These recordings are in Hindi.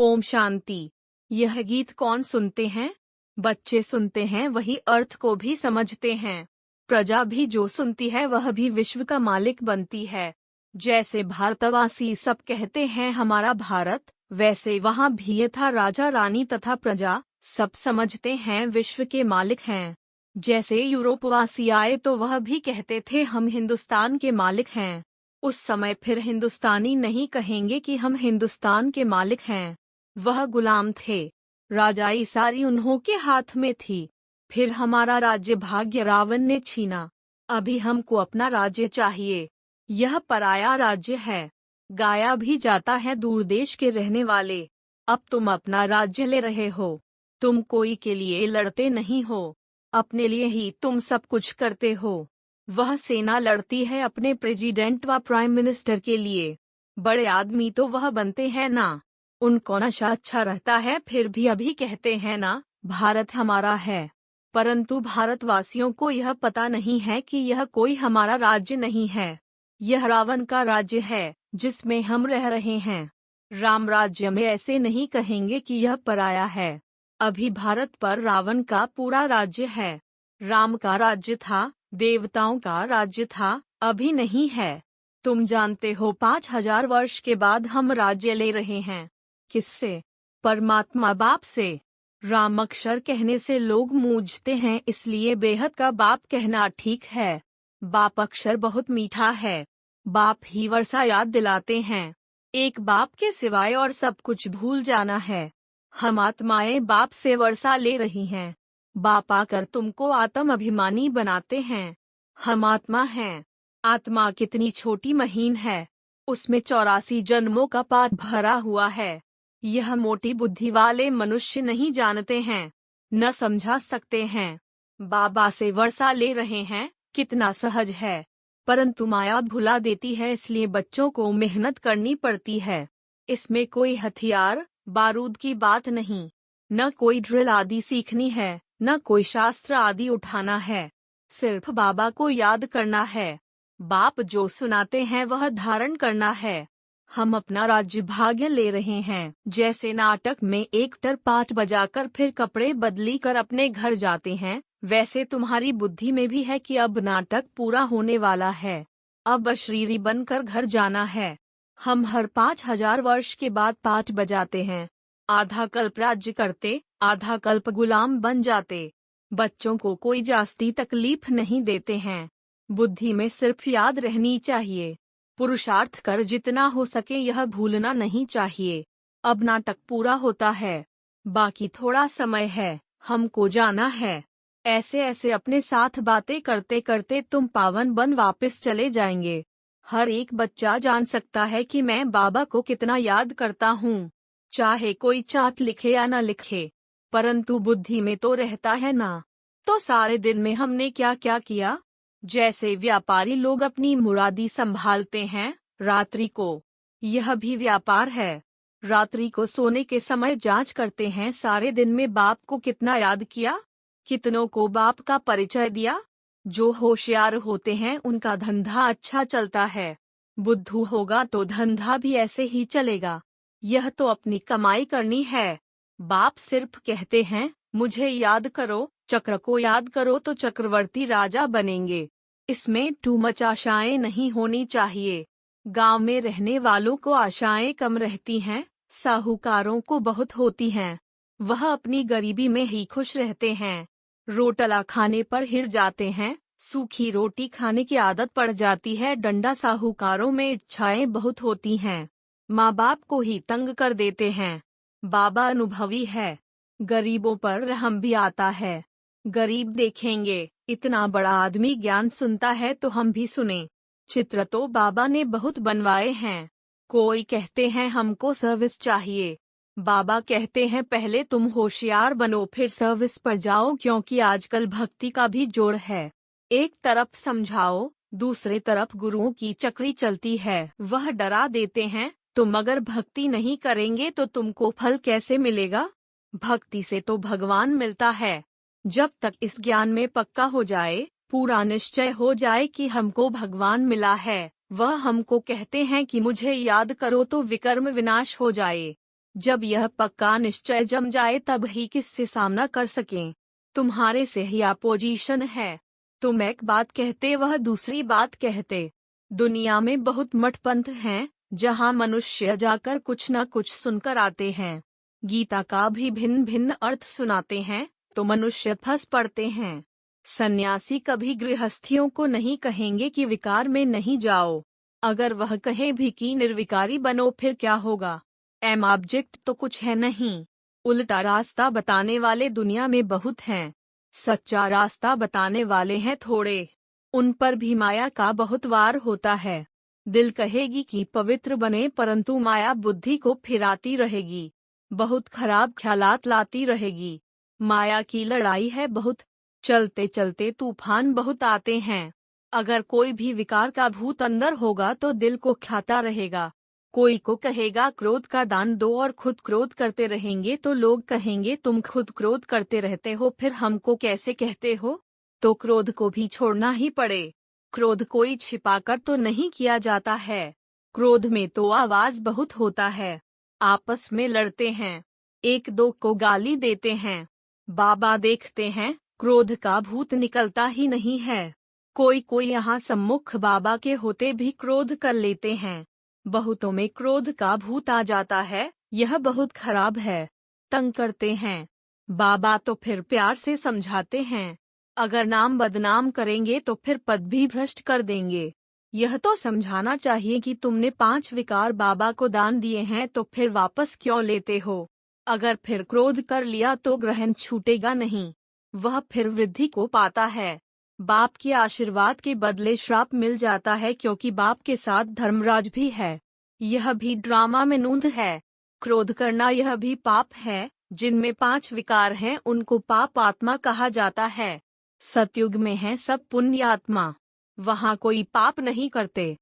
ओम शांति। यह गीत कौन सुनते हैं? बच्चे सुनते हैं, वही अर्थ को भी समझते हैं। प्रजा भी जो सुनती है वह भी विश्व का मालिक बनती है। जैसे भारतवासी सब कहते हैं हमारा भारत, वैसे वहाँ भी था राजा रानी तथा प्रजा सब समझते हैं विश्व के मालिक हैं। जैसे यूरोपवासी आए तो वह भी कहते थे हम हिंदुस्तान के मालिक हैं। उस समय फिर हिंदुस्तानी नहीं कहेंगे कि हम हिंदुस्तान के मालिक हैं। वह गुलाम थे, राजाई सारी उन्हों के हाथ में थी। फिर हमारा राज्य भाग्य रावण ने छीना। अभी हमको अपना राज्य चाहिए, यह पराया राज्य है। गाया भी जाता है दूर देश के रहने वाले, अब तुम अपना राज्य ले रहे हो। तुम कोई के लिए लड़ते नहीं हो, अपने लिए ही तुम सब कुछ करते हो। वह सेना लड़ती है अपने प्रेसिडेंट व प्राइम मिनिस्टर के लिए। बड़े आदमी तो वह बनते हैं ना, उनको नशा अच्छा रहता है, फिर भी अभी कहते हैं ना भारत हमारा है। परंतु भारतवासियों को यह पता नहीं है कि यह कोई हमारा राज्य नहीं है, यह रावण का राज्य है जिसमें हम रह रहे हैं। राम राज्य में ऐसे नहीं कहेंगे कि यह पराया है। अभी भारत पर रावण का पूरा राज्य है। राम का राज्य था, देवताओं का राज्य था, अभी नहीं है। तुम जानते हो 5000 वर्ष के बाद हम राज्य ले रहे हैं। किससे? परमात्मा बाप से। राम अक्षर कहने से लोग मूंझते हैं, इसलिए बेहद का बाप कहना ठीक है। बाप अक्षर बहुत मीठा है। बाप ही वर्षा याद दिलाते हैं। एक बाप के सिवाय और सब कुछ भूल जाना है। हम आत्माएं बाप से वर्षा ले रही हैं। बाप आकर तुमको आत्म अभिमानी बनाते हैं। हम आत्मा हैं। आत्मा कितनी छोटी महीन है, उसमें 84 जन्मों का पाठ भरा हुआ है। यह मोटी बुद्धि वाले मनुष्य नहीं जानते हैं, न समझा सकते हैं। बाबा से वर्षा ले रहे हैं, कितना सहज है। परंतु माया भुला देती है, इसलिए बच्चों को मेहनत करनी पड़ती है। इसमें कोई हथियार बारूद की बात नहीं, न कोई ड्रिल आदि सीखनी है, न कोई शास्त्र आदि उठाना है। सिर्फ बाबा को याद करना है। बाप जो सुनाते हैं वह धारण करना है। हम अपना राज्य भाग्य ले रहे हैं। जैसे नाटक में एक्टर पाठ बजाकर फिर कपड़े बदली कर अपने घर जाते हैं, वैसे तुम्हारी बुद्धि में भी है कि अब नाटक पूरा होने वाला है, अब अशरीरी बनकर घर जाना है। हम हर 5000 वर्ष के बाद पाठ बजाते हैं। आधा कल्प राज्य करते, आधा कल्प गुलाम बन जाते। बच्चों को कोई जास्ती तकलीफ नहीं देते हैं। बुद्धि में सिर्फ याद रहनी चाहिए। पुरुषार्थ कर जितना हो सके यह भूलना नहीं चाहिए। अब नाटक पूरा होता है, बाकी थोड़ा समय है, हमको जाना है। ऐसे ऐसे अपने साथ बातें करते करते तुम पावन बन वापस चले जाएंगे। हर एक बच्चा जान सकता है कि मैं बाबा को कितना याद करता हूँ, चाहे कोई चार्ट लिखे या न लिखे, परंतु बुद्धि में तो रहता है ना। तो सारे दिन में हमने क्या क्या किया? जैसे व्यापारी लोग अपनी मुरादी संभालते हैं, रात्रि को यह भी व्यापार है। रात्रि को सोने के समय जांच करते हैं सारे दिन में बाप को कितना याद किया, कितनों को बाप का परिचय दिया। जो होशियार होते हैं उनका धंधा अच्छा चलता है। बुद्धू होगा तो धंधा भी ऐसे ही चलेगा। यह तो अपनी कमाई करनी है। बाप सिर्फ कहते हैं मुझे याद करो, चक्र को याद करो तो चक्रवर्ती राजा बनेंगे। इसमें टू मच आशाएं नहीं होनी चाहिए। गांव में रहने वालों को आशाएं कम रहती हैं, साहूकारों को बहुत होती हैं। वह अपनी गरीबी में ही खुश रहते हैं। रोटला खाने पर हिर जाते हैं, सूखी रोटी खाने की आदत पड़ जाती है। डंडा साहूकारों में इच्छाएं बहुत होती हैं, माँ बाप को ही तंग कर देते हैं। बाबा अनुभवी है, गरीबों पर रहम भी आता है। गरीब देखेंगे इतना बड़ा आदमी ज्ञान सुनता है तो हम भी सुने। चित्र तो बाबा ने बहुत बनवाए हैं। कोई कहते हैं हमको सर्विस चाहिए, बाबा कहते हैं पहले तुम होशियार बनो फिर सर्विस पर जाओ, क्योंकि आजकल भक्ति का भी जोर है। एक तरफ समझाओ, दूसरे तरफ गुरुओं की चक्री चलती है, वह डरा देते हैं तुम अगर भक्ति नहीं करेंगे तो तुमको फल कैसे मिलेगा। भक्ति से तो भगवान मिलता है। जब तक इस ज्ञान में पक्का हो जाए, पूरा निश्चय हो जाए कि हमको भगवान मिला है, वह हमको कहते हैं कि मुझे याद करो तो विकर्म विनाश हो जाए। जब यह पक्का निश्चय जम जाए तब ही किससे सामना कर सकें। तुम्हारे से ही अपोजिशन है। तुम एक बात कहते वह दूसरी बात कहते। दुनिया में बहुत मठपंथ हैं, जहां मनुष्य जाकर कुछ न कुछ सुनकर आते हैं। गीता का भी भिन्न भिन्न अर्थ सुनाते हैं तो मनुष्य फंस पड़ते हैं। सन्यासी कभी गृहस्थियों को नहीं कहेंगे कि विकार में नहीं जाओ। अगर वह कहे भी कि निर्विकारी बनो फिर क्या होगा? एम ऑब्जेक्ट तो कुछ है नहीं। उल्टा रास्ता बताने वाले दुनिया में बहुत हैं, सच्चा रास्ता बताने वाले हैं थोड़े। उन पर भी माया का बहुत वार होता है। दिल कहेगी कि पवित्र बने परंतु माया बुद्धि को फिराती रहेगी, बहुत खराब ख्यालात लाती रहेगी। माया की लड़ाई है बहुत। चलते चलते तूफान बहुत आते हैं। अगर कोई भी विकार का भूत अंदर होगा तो दिल को खाता रहेगा। कोई को कहेगा क्रोध का दान दो और खुद क्रोध करते रहेंगे तो लोग कहेंगे तुम खुद क्रोध करते रहते हो फिर हमको कैसे कहते हो? तो क्रोध को भी छोड़ना ही पड़े। क्रोध कोई छिपाकर तो नहीं किया जाता है। क्रोध में तो आवाज बहुत होता है। आपस में लड़ते हैं, एक दो को गाली देते हैं। बाबा देखते हैं क्रोध का भूत निकलता ही नहीं है। कोई कोई यहाँ सम्मुख बाबा के होते भी क्रोध कर लेते हैं। बहुतों में क्रोध का भूत आ जाता है, यह बहुत खराब है। तंग करते हैं। बाबा तो फिर प्यार से समझाते हैं। अगर नाम बदनाम करेंगे तो फिर पद भी भ्रष्ट कर देंगे। यह तो समझाना चाहिए कि तुमने 5 विकार बाबा को दान दिए हैं तो फिर वापस क्यों लेते हो? अगर फिर क्रोध कर लिया तो ग्रहण छूटेगा नहीं, वह फिर वृद्धि को पाता है। बाप के आशीर्वाद के बदले श्राप मिल जाता है क्योंकि बाप के साथ धर्मराज भी है। यह भी ड्रामा में नूंद है। क्रोध करना यह भी पाप है। जिनमें 5 विकार हैं उनको पाप आत्मा कहा जाता है। सतयुग में है सब पुण्य आत्मा, वहाँ कोई पाप नहीं करते।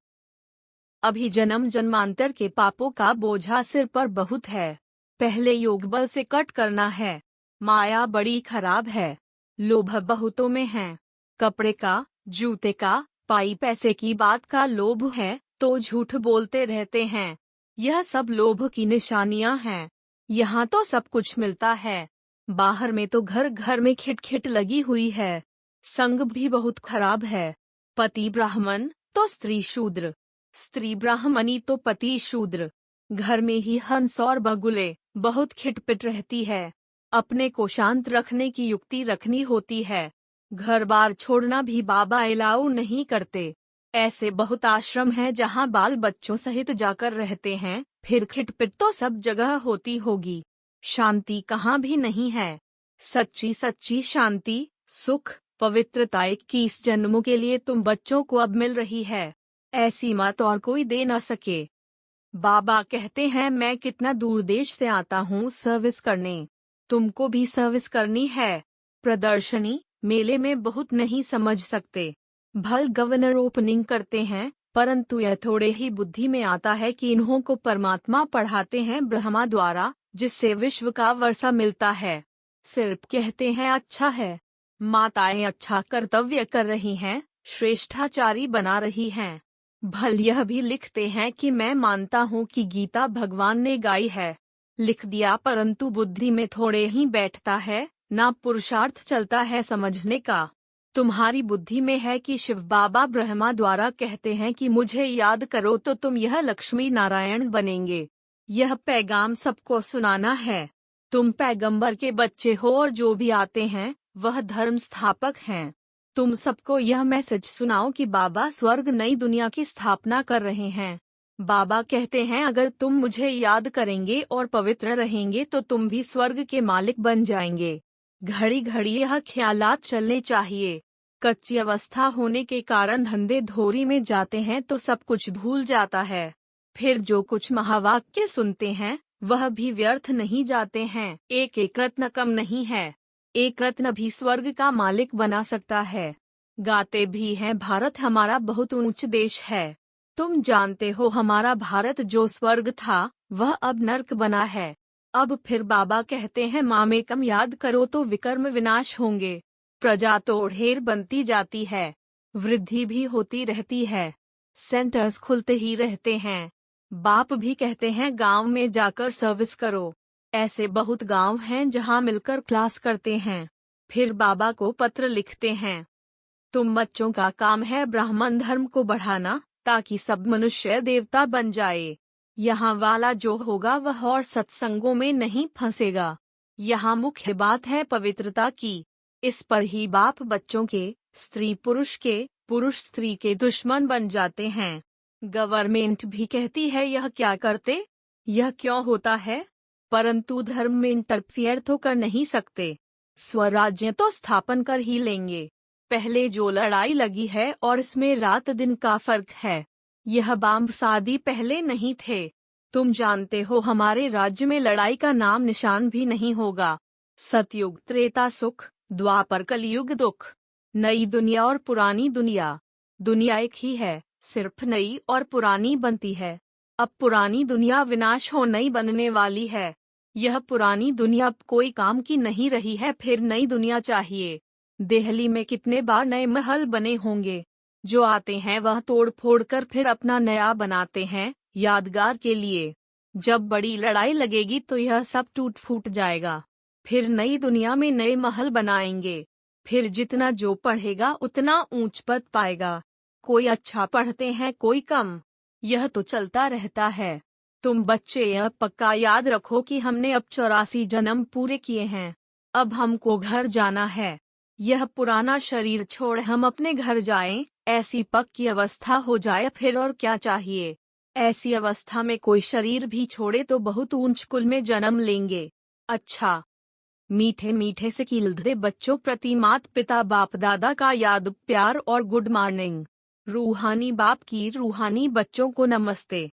अभी जन्म जन्मांतर के पापों का बोझा सिर पर बहुत है। पहले योग बल से कट करना है। माया बड़ी खराब है। लोभ बहुतों में है। कपड़े का, जूते का, पाई पैसे की बात का लोभ है तो झूठ बोलते रहते हैं। यह सब लोभ की निशानियां हैं। यहाँ तो सब कुछ मिलता है, बाहर में तो घर घर में खिटखिट लगी हुई है। संग भी बहुत खराब है। पति ब्राह्मण तो स्त्री शूद्र, स्त्री ब्राह्मणी तो पति शूद्र। घर में ही हंस और बगुले, बहुत खिटपिट रहती है। अपने को शांत रखने की युक्ति रखनी होती है। घर बार छोड़ना भी बाबा अलाउ नहीं करते। ऐसे बहुत आश्रम हैं जहाँ बाल बच्चों सहित जाकर रहते हैं, फिर खिटपिट तो सब जगह होती होगी। शांति कहाँ भी नहीं है। सच्ची सच्ची शांति, सुख, पवित्रता 21 जन्मों के लिए तुम बच्चों को अब मिल रही है। ऐसी मत और कोई दे न सके। बाबा कहते हैं मैं कितना दूर देश से आता हूँ सर्विस करने, तुमको भी सर्विस करनी है। प्रदर्शनी मेले में बहुत नहीं समझ सकते। भल गवर्नर ओपनिंग करते हैं, परंतु यह थोड़े ही बुद्धि में आता है कि इन्हों को परमात्मा पढ़ाते हैं ब्रह्मा द्वारा, जिससे विश्व का वर्षा मिलता है। सिर्फ कहते हैं अच्छा है। माताएं अच्छा कर्तव्य कर रही हैं, श्रेष्ठाचारी बना रही हैं। भल यह भी लिखते हैं कि मैं मानता हूँ कि गीता भगवान ने गाई है। लिख दिया परंतु बुद्धि में थोड़े ही बैठता है, ना पुरुषार्थ चलता है समझने का। तुम्हारी बुद्धि में है कि शिव बाबा ब्रह्मा द्वारा कहते हैं कि मुझे याद करो तो तुम यह लक्ष्मी नारायण बनेंगे। यह पैगाम सबको सुनाना है। तुम पैगंबर के बच्चे हो और जो भी आते हैं वह धर्म स्थापक हैं। तुम सबको यह मैसेज सुनाओ कि बाबा स्वर्ग नई दुनिया की स्थापना कर रहे हैं। बाबा कहते हैं अगर तुम मुझे याद करेंगे और पवित्र रहेंगे तो तुम भी स्वर्ग के मालिक बन जाएंगे। घड़ी घड़ी यह ख्यालात चलने चाहिए। कच्ची अवस्था होने के कारण धंधे धोरी में जाते हैं तो सब कुछ भूल जाता है। फिर जो कुछ महावाक्य सुनते हैं वह भी व्यर्थ नहीं जाते हैं। एक एक रत्न कम नहीं है। एक रत्न भी स्वर्ग का मालिक बना सकता है। गाते भी हैं भारत हमारा बहुत ऊंच देश है। तुम जानते हो हमारा भारत जो स्वर्ग था वह अब नर्क बना है। अब फिर बाबा कहते हैं मामेकम याद करो तो विकर्म विनाश होंगे। प्रजा तो ढेर बनती जाती है, वृद्धि भी होती रहती है, सेंटर्स खुलते ही रहते हैं। बाप भी कहते हैं गांव में जाकर सर्विस करो। ऐसे बहुत गांव हैं जहां मिलकर क्लास करते हैं, फिर बाबा को पत्र लिखते हैं। तुम बच्चों का काम है ब्राह्मण धर्म को बढ़ाना, ताकि सब मनुष्य देवता बन जाए। यहाँ वाला जो होगा वह और सत्संगों में नहीं फंसेगा। यहाँ मुख्य बात है पवित्रता की। इस पर ही बाप बच्चों के, स्त्री पुरुष के, पुरुष स्त्री के दुश्मन बन जाते हैं। गवर्नमेंट भी कहती है यह क्या करते, यह क्यों होता है, परंतु धर्म में इंटरफियर तो कर नहीं सकते। स्वराज्य तो स्थापन कर ही लेंगे। पहले जो लड़ाई लगी है और इसमें रात दिन का फर्क है। यह बाम्ब शादी पहले नहीं थे। तुम जानते हो हमारे राज्य में लड़ाई का नाम निशान भी नहीं होगा। सतयुग त्रेता सुख, द्वापर कलयुग दुख। नई दुनिया और पुरानी दुनिया, दुनिया एक ही है, सिर्फ नई और पुरानी बनती है। अब पुरानी दुनिया विनाश हो नई बनने वाली है। यह पुरानी दुनिया अब कोई काम की नहीं रही है, फिर नई दुनिया चाहिए। दिल्ली में कितने बार नए महल बने होंगे। जो आते हैं वह तोड़ फोड़ कर फिर अपना नया बनाते हैं, यादगार के लिए। जब बड़ी लड़ाई लगेगी तो यह सब टूट फूट जाएगा। फिर नई दुनिया में नए महल बनाएंगे। फिर जितना जो पढ़ेगा उतना ऊंच पद पाएगा। कोई अच्छा पढ़ते हैं, कोई कम। यह तो चलता रहता है। तुम बच्चे यह पक्का याद रखो कि हमने अब 84 जन्म पूरे किए हैं। अब हमको घर जाना है। यह पुराना शरीर छोड़ हम अपने घर जाएं, ऐसी पक्की अवस्था हो जाए, फिर और क्या चाहिए। ऐसी अवस्था में कोई शरीर भी छोड़े तो बहुत ऊंच कुल में जन्म लेंगे। अच्छा, मीठे मीठे से खिलते बच्चों प्रति मात पिता बाप दादा का याद प्यार और गुड मॉर्निंग। रूहानी बाप की रूहानी बच्चों को नमस्ते।